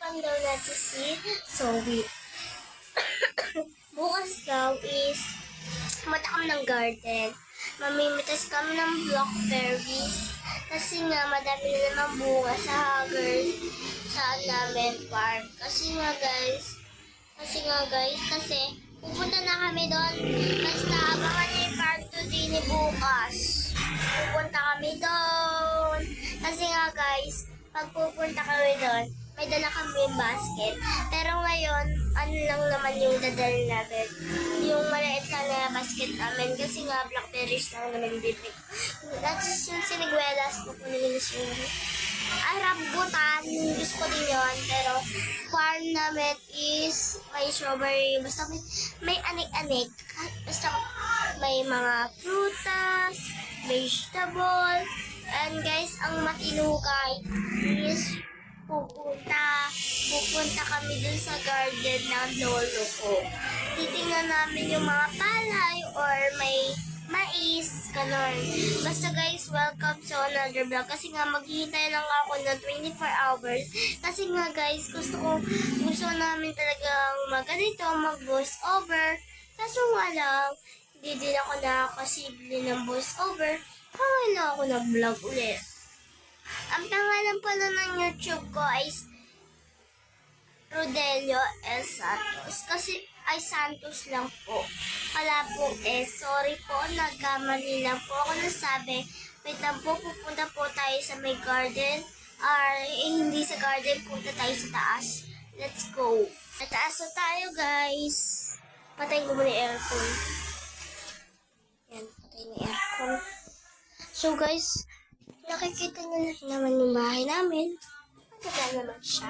welcome daw natin si Zoe. Bukas daw is pumunta kami ng garden. Mamimitas kami ng blackberries. Kasi nga madami na naman bunga sa haggard saan namin park. Kasi pupunta na kami doon. Basta abangan niyo yung part 2 din ni bukas. Pupunta kami doon. Kasi nga guys, pag pupunta kami doon, may dala kami basket. Pero ngayon, ano lang naman yung dadala namin. Yung maliit lang na basket namin. Kasi nga, blackberries lang naman yung bibig. That's yung siniguelas. Pupunin yung rambutan. Gusto ko din yun. Pero, farm namin is may strawberry. Basta may anik-anik. Basta may mga frutas, vegetable. And guys, ang matinukay is pupunta kami dun sa garden ng lolo ko. Titingnan namin yung mga palay or may mais, ganon. Basta guys, welcome sa another vlog. Kasi nga, maghihintay lang ako ng 24 hours. Kasi nga guys, gusto namin talagang mag-voice over. Kaso nga lang, hindi din ako nakakasible ng voice over. Kaya na ako nag-vlog ulit. Ang pangalan pala ng YouTube ko ay Rodelio S. Santos. Kasi ay Santos lang po. Wala po sorry po, nagkamali lang po ako nasabi. Wait lang po, pupunta po tayo sa may garden. Or hindi sa garden, punta tayo sa taas. Let's go. Sa taas na tayo guys. Patayin ko muna yung aircon. Yan, patayin na yung aircon. So guys, nakikita niyo na naman yung bahay namin. Maganda naman siya.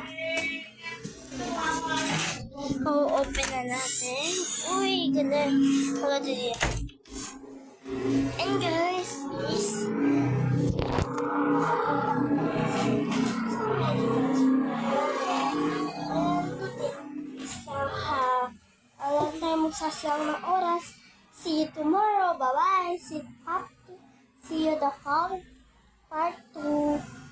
Open na natin. Uy, ganda. Maganda din. And guys, alam tayo magsasayang ng oras. See you tomorrow. Bye-bye. See you the part 2.